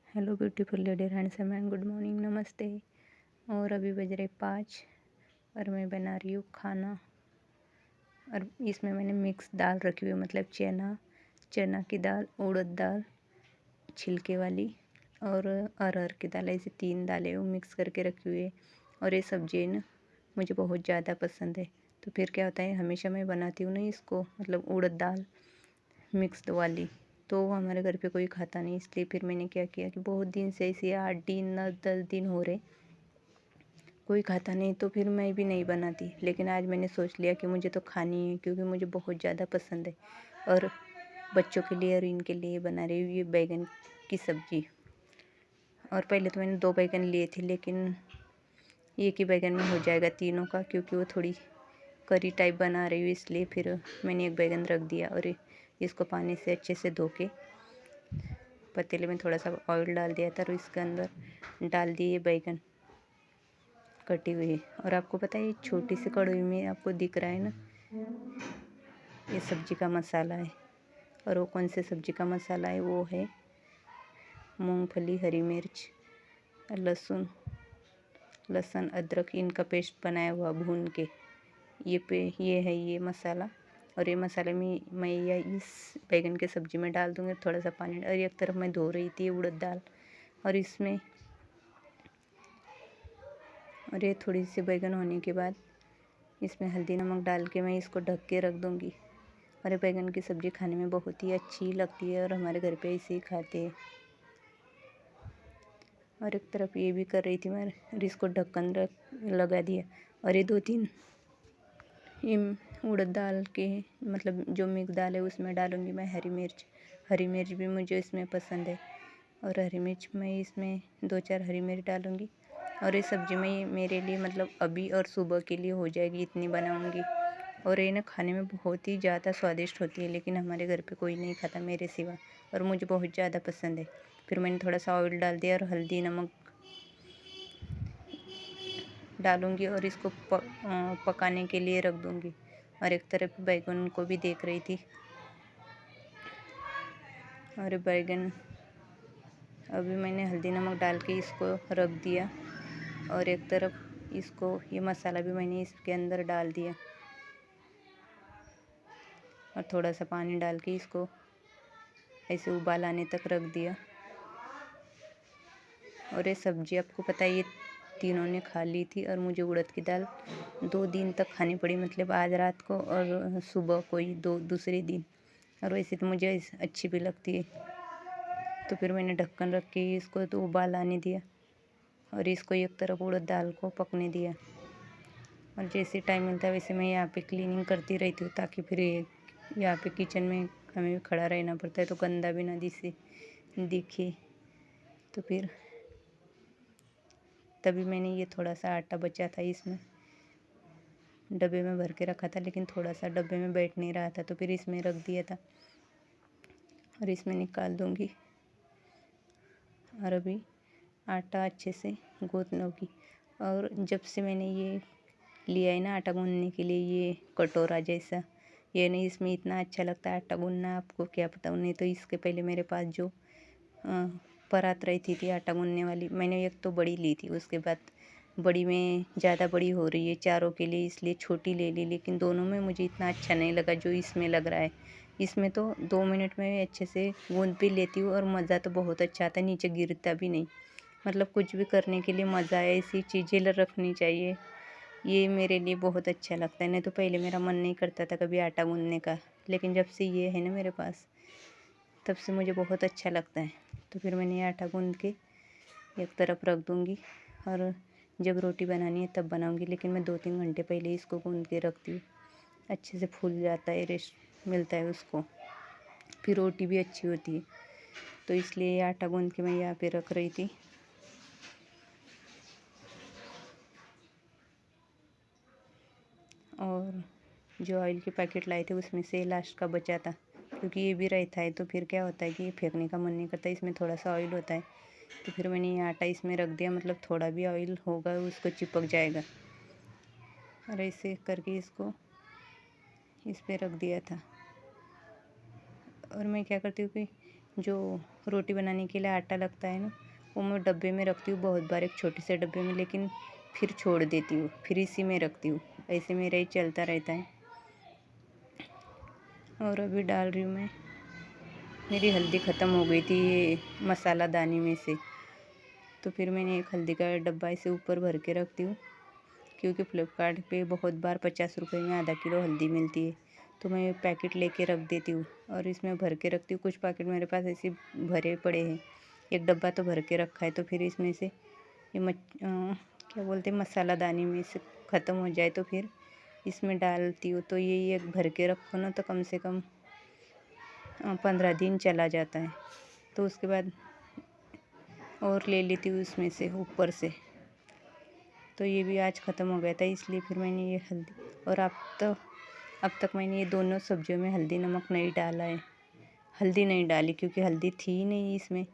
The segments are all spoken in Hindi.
Hello beautiful lady and man, good morning, नमस्ते। और अभी बज रहे 5 और मैं बना रही हूँ खाना। और इसमें मैंने मिक्स दाल रखी हुई है, मतलब चना की दाल, उड़द दाल छिलके वाली और अरहर की दाल, ऐसे 3 दालें वो मिक्स करके रखी हुई है। और ये सब्जी ना मुझे बहुत ज़्यादा पसंद है। तो फिर क्या होता है, हमेशा मैं बनाती हूँ ना इसको, मतलब उड़द दाल मिक्स्ड वाली, तो वो हमारे घर पे कोई खाता नहीं। इसलिए फिर मैंने क्या किया कि बहुत दिन से ऐसे 8 दिन 10 दिन हो रहे कोई खाता नहीं, तो फिर मैं भी नहीं बनाती। लेकिन आज मैंने सोच लिया कि मुझे तो खानी है, क्योंकि मुझे बहुत ज़्यादा पसंद है। और बच्चों के लिए और इनके लिए बना रही हूँ ये बैगन की सब्ज़ी। और पहले तो मैंने 2 बैगन लिए थे, लेकिन एक ही बैगन में हो जाएगा तीनों का, क्योंकि वो थोड़ी करी टाइप बना रही हूँ, इसलिए फिर मैंने एक बैगन रख दिया। और इसको पानी से अच्छे से धो के पतीले में थोड़ा सा ऑयल डाल दिया था और इसके अंदर डाल दिए बैगन कटी हुई। और आपको पता है, ये छोटी सी कढ़ाई में आपको दिख रहा है ना, ये सब्जी का मसाला है। और वो कौन से सब्जी का मसाला है, वो है मूंगफली, हरी मिर्च, लहसुन अदरक, इनका पेस्ट बनाया हुआ भून के, ये है ये मसाला। और ये मसाले में मैं या इस बैगन के सब्ज़ी में डाल दूँगी थोड़ा सा पानी। और एक तरफ मैं धो रही थी उड़द दाल, और ये थोड़ी सी बैगन होने के बाद इसमें हल्दी नमक डाल के मैं इसको ढक के रख दूँगी। और ये बैगन की सब्ज़ी खाने में बहुत ही अच्छी लगती है, और हमारे घर पे इसे ही खाते हैं। और एक तरफ ये भी कर रही थी मैं, और इसको ढक्कन लगा दिया। और ये 2-3 ये उड़द दाल के, मतलब जो मिक्स दाल है उसमें डालूँगी मैं हरी मिर्च भी मुझे इसमें पसंद है। और हरी मिर्च मैं इसमें 2-4 हरी मिर्च डालूँगी। और ये सब्ज़ी में मेरे लिए, मतलब अभी और सुबह के लिए हो जाएगी, इतनी बनाऊँगी। और ये ना खाने में बहुत ही ज़्यादा स्वादिष्ट होती है, लेकिन हमारे घर पे कोई नहीं खाता मेरे सिवा, और मुझे बहुत ज़्यादा पसंद है। फिर मैंने थोड़ा सा ऑयल डाल दिया और हल्दी नमक डालूँगी और इसको पकाने के लिए रख दूँगी। और एक तरफ बैगन को भी देख रही थी। और बैगन अभी मैंने हल्दी नमक डाल के इसको रख दिया। और एक तरफ इसको, ये मसाला भी मैंने इसके अंदर डाल दिया और थोड़ा सा पानी डाल के इसको ऐसे उबाल आने तक रख दिया। और ये सब्ज़ी आपको पता है, ये तीनों ने खा ली थी। और मुझे उड़द की दाल 2 दिन तक खानी पड़ी, मतलब आज रात को और सुबह कोई दूसरे दिन। और वैसे तो मुझे अच्छी भी लगती है। तो फिर मैंने ढक्कन रख के इसको तो उबाल आने दिया, और इसको एक तरफ उड़द दाल को पकने दिया। और जैसे टाइम मिलता है वैसे मैं यहाँ पे क्लीनिंग करती रहती हूँ, ताकि फिर यहाँ पे किचन में हमें भी खड़ा रहना पड़ता है, तो गंदा भी ना दिखे। तो फिर तभी मैंने ये थोड़ा सा आटा बचा था, इसमें डब्बे में भर के रखा था, लेकिन थोड़ा सा डब्बे में बैठ नहीं रहा था, तो फिर इसमें रख दिया था। और इसमें निकाल दूँगी। और अभी आटा अच्छे से गूँथ लूँगी। और जब से मैंने ये लिया है ना आटा गूँथने के लिए, ये कटोरा जैसा, ये नहीं, इसमें इतना अच्छा लगता है आटा गूँथना, आपको क्या पता। नहीं तो इसके पहले मेरे पास जो परात रहती थी आटा गूँथने वाली, मैंने एक तो बड़ी ली थी, उसके बाद बड़ी में ज़्यादा बड़ी हो रही है चारों के लिए, इसलिए छोटी ले ली। लेकिन दोनों में मुझे इतना अच्छा नहीं लगा जो इसमें लग रहा है। इसमें तो 2 मिनट में अच्छे से गूँथ भी लेती हूँ, और मज़ा तो बहुत अच्छा आता है, नीचे गिरता भी नहीं। मतलब कुछ भी करने के लिए मज़ा है, ऐसी चीज़ें रखनी चाहिए। ये मेरे लिए बहुत अच्छा लगता है। नहीं तो पहले मेरा मन नहीं करता था कभी आटा गूँथने का, लेकिन जब से ये है ना मेरे पास, तब से मुझे बहुत अच्छा लगता है। तो फिर मैंने ये आटा गूँथ के एक तरफ रख दूँगी, और जब रोटी बनानी है तब बनाऊँगी। लेकिन मैं 2-3 घंटे पहले इसको गूँथ के रखती हूँ, अच्छे से फूल जाता है, रेस्ट मिलता है उसको, फिर रोटी भी अच्छी होती है। तो इसलिए ये आटा गूँथ के मैं यहाँ पे रख रही थी। और जो ऑयल के पैकेट लाए थे उसमें से लास्ट का बचा था, क्योंकि ये भी रहता है, तो फिर क्या होता है कि ये फेंकने का मन नहीं करता, इसमें थोड़ा सा ऑयल होता है। तो फिर मैंने ये आटा इसमें रख दिया, मतलब थोड़ा भी ऑयल होगा उसको चिपक जाएगा। और ऐसे करके इसको इस पे रख दिया था। और मैं क्या करती हूँ कि जो रोटी बनाने के लिए आटा लगता है ना, वो मैं डब्बे में रखती हूँ बहुत बार, एक छोटे से डब्बे में, लेकिन फिर छोड़ देती हूँ, फिर इसी में रखती हूँ। ऐसे मेरा ही चलता रहता है। और अभी डाल रही हूँ मैं, मेरी हल्दी ख़त्म हो गई थी ये मसाला दानी में से, तो फिर मैंने एक हल्दी का डब्बा इसे ऊपर भर के रखती हूँ, क्योंकि फ्लिपकार्ट पे बहुत बार 50 रुपये में आधा किलो हल्दी मिलती है, तो मैं पैकेट लेके रख देती हूँ और इसमें भर के रखती हूँ। कुछ पैकेट मेरे पास ऐसे भरे पड़े हैं, एक डब्बा तो भर के रखा है, तो फिर इसमें से ये क्या बोलते हैं, मसाला दानी में से ख़त्म हो जाए तो फिर इसमें डालती हूँ। तो ये एक भर के रखो ना, तो कम से कम 15 दिन चला जाता है। तो उसके बाद और ले लेती हूँ इसमें से ऊपर से। तो ये भी आज ख़त्म हो गया था, इसलिए फिर मैंने ये हल्दी, और अब तक मैंने ये दोनों सब्जियों में हल्दी नमक नहीं डाला है, हल्दी नहीं डाली क्योंकि हल्दी थी ही नहीं इसमें।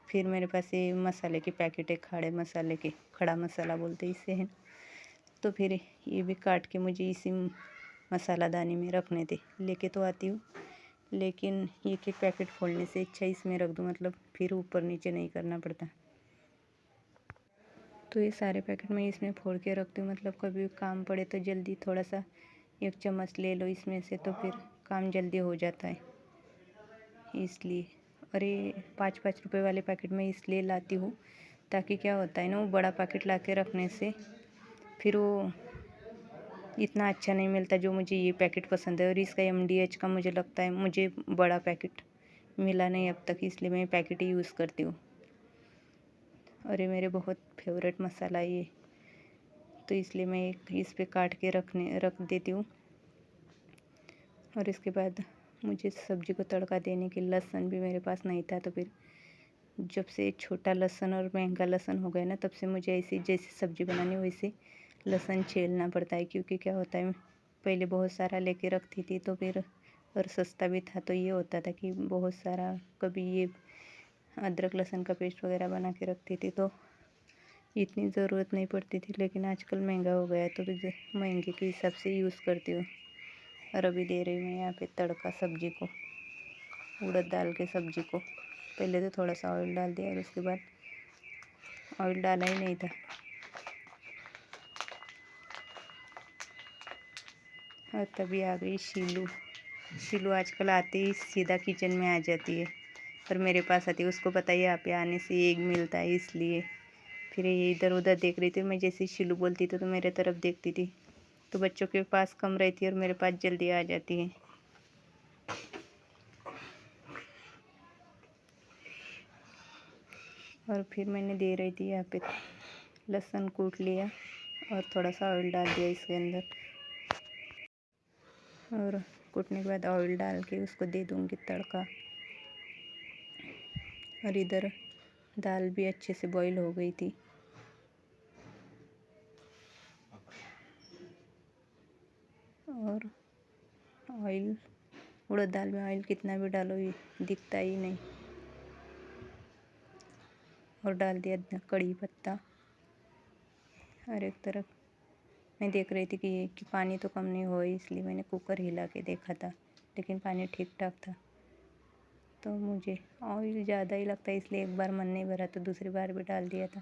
फिर मेरे पास ये मसाले के पैकेट है, खड़े मसाले के, खड़ा मसाला बोलते हैं इसे, है। तो फिर ये भी काट के मुझे इसी मसाला दानी में रखने थे, लेके तो आती हूँ, लेकिन एक एक पैकेट फोड़ने से अच्छा इसमें रख दूँ, मतलब फिर ऊपर नीचे नहीं करना पड़ता। तो ये सारे पैकेट मैं इसमें फोड़ के रखती हूँ, मतलब कभी काम पड़े तो जल्दी थोड़ा सा 1 चम्मच ले लो इसमें से, तो फिर काम जल्दी हो जाता है, इसलिए। और ये 5-5 रुपये वाले पैकेट मैं इसलिए लाती हूँ, ताकि क्या होता है ना, वो बड़ा पैकेट ला के रखने से फिर वो इतना अच्छा नहीं मिलता जो मुझे ये पैकेट पसंद है। और इसका MDH का मुझे लगता है, मुझे बड़ा पैकेट मिला नहीं अब तक, इसलिए मैं पैकेट ही यूज़ करती हूँ। और ये मेरे बहुत फेवरेट मसाला है ये, तो इसलिए मैं एक इस पे काट के रख देती हूँ। और इसके बाद मुझे सब्ज़ी को तड़का देने के लहसुन भी मेरे पास नहीं था, तो फिर जब से छोटा लहसुन और महंगा लहसुन हो गया ना, तब से मुझे ऐसी जैसे सब्ज़ी बनानी वैसे लहसुन छीलना पड़ता है। क्योंकि क्या होता है, पहले बहुत सारा लेके रखती थी, तो फिर और सस्ता भी था, तो ये होता था कि बहुत सारा, कभी ये अदरक लहसुन का पेस्ट वगैरह बना के रखती थी, तो इतनी ज़रूरत नहीं पड़ती थी। लेकिन आजकल महंगा हो गया है, तो फिर महंगे के हिसाब से यूज़ करती हूँ। और अभी दे रही हूँ मैं यहाँ पे तड़का सब्ज़ी को, उड़द दाल के सब्ज़ी को। पहले तो थोड़ा सा ऑयल डाल दिया और उसके बाद ऑयल डाला ही नहीं था। और तभी आ गई शीलू आजकल आते ही सीधा किचन में आ जाती है, और मेरे पास आती है। उसको पता ही यहाँ पे आने से एग मिलता है, इसलिए फिर ये इधर उधर देख रही थी। मैं जैसे शीलू बोलती थी तो मेरे तरफ देखती थी, तो बच्चों के पास कम रहती है और मेरे पास जल्दी आ जाती है। और फिर मैंने दे रही थी यहाँ पे लहसुन कूट लिया और थोड़ा सा ऑयल डाल दिया इसके अंदर, और कूटने के बाद ऑयल डाल के उसको दे दूँगी तड़का। और इधर दाल भी अच्छे से बॉईल हो गई थी। और ऑयल, उड़द दाल में ऑयल कितना भी डालो ये दिखता ही नहीं। और डाल दिया कड़ी पत्ता। और एक तरफ मैं देख रही थी कि पानी तो कम नहीं हो, इसलिए मैंने कुकर हिला के देखा था, लेकिन पानी ठीक ठाक था। तो मुझे ऑयल ज़्यादा ही लगता है, इसलिए एक बार मन नहीं भरा तो दूसरी बार भी डाल दिया था।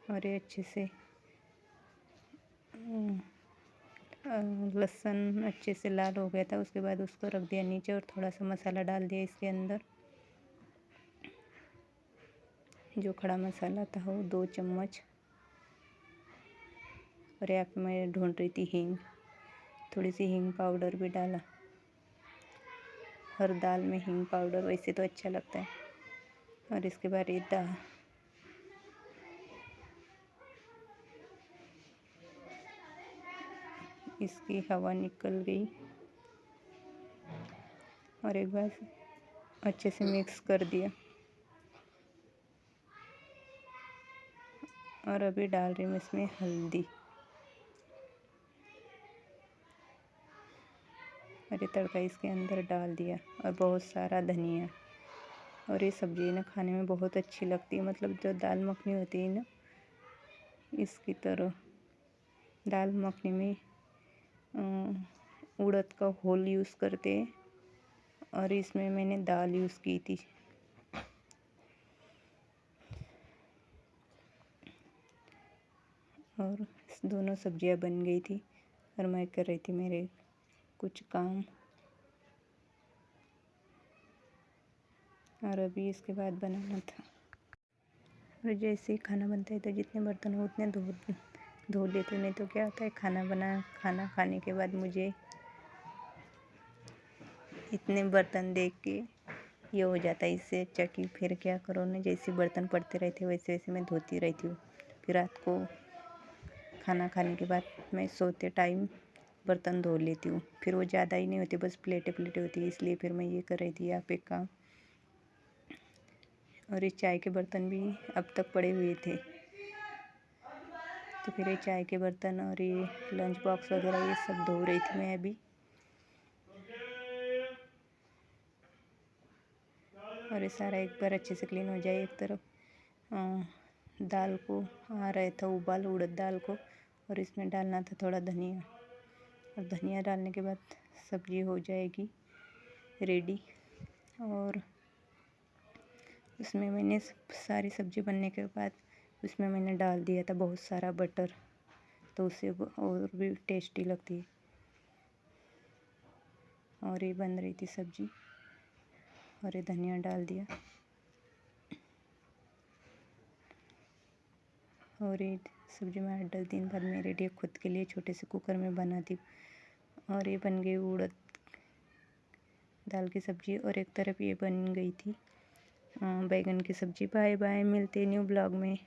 और ये अच्छे से लहसुन अच्छे से लाल हो गया था। उसके बाद उसको रख दिया नीचे और थोड़ा सा मसाला डाल दिया इसके अंदर। जो खड़ा मसाला था वो 2 चम्मच। और यहाँ पे मैं ढूंढ रही थी हींग, थोड़ी सी हींग पाउडर भी डाला। हर दाल में हींग पाउडर वैसे तो अच्छा लगता है। और इसके बाद ये दाल, इसकी हवा निकल गई। और एक बार अच्छे से मिक्स कर दिया। और अभी डाल रही हूँ इसमें हल्दी। और ये तड़का इसके अंदर डाल दिया और बहुत सारा धनिया। और ये सब्ज़ी ना खाने में बहुत अच्छी लगती है, मतलब जो दाल मखनी होती है ना, इसकी तरह। दाल मखनी में उड़द का होल यूज़ करते हैं और इसमें मैंने दाल यूज़ की थी। और दोनों सब्जियां बन गई थी और मैं कर रही थी मेरे कुछ काम। और अभी इसके बाद बनाना था। और जैसे ही खाना बनता है तो जितने बर्तन हो उतने धो लेते, नहीं तो क्या होता है खाना खाने के बाद मुझे इतने बर्तन देख के ये हो जाता है। इससे अच्छा कि फिर क्या करो ना, जैसे बर्तन पड़ते रहते वैसे वैसे मैं धोती रहती हूँ। फिर रात को खाना खाने के बाद मैं सोते टाइम बर्तन धो लेती हूँ। फिर वो ज़्यादा ही नहीं होती, बस प्लेटें होती है, इसलिए फिर मैं ये कर रही थी यहाँ पे काम। और ये चाय के बर्तन भी अब तक पड़े हुए थे, तो फिर ये चाय के बर्तन और ये लंच बॉक्स वगैरह ये सब धो रही थी मैं अभी। और ये सारा एक बार अच्छे से क्लीन हो जाए। एक तरफ दाल को आ रहा था उबाल, उड़द दाल को, और इसमें डालना था थोड़ा धनिया। और धनिया डालने के बाद सब्जी हो जाएगी रेडी। और उसमें मैंने सारी सब्जी बनने के बाद उसमें मैंने डाल दिया था बहुत सारा बटर, तो उससे और भी टेस्टी लगती है। और ये बन रही थी सब्जी और ये धनिया डाल दिया। और ये सब्जी मैं 8-10 दिन बाद मेरे लिए खुद के लिए छोटे से कुकर में बनाती हूँ। और ये बन गई उड़द दाल की सब्ज़ी। और एक तरफ ये बन गई थी बैगन की सब्ज़ी। बाय बाय, मिलते न्यू ब्लॉग में।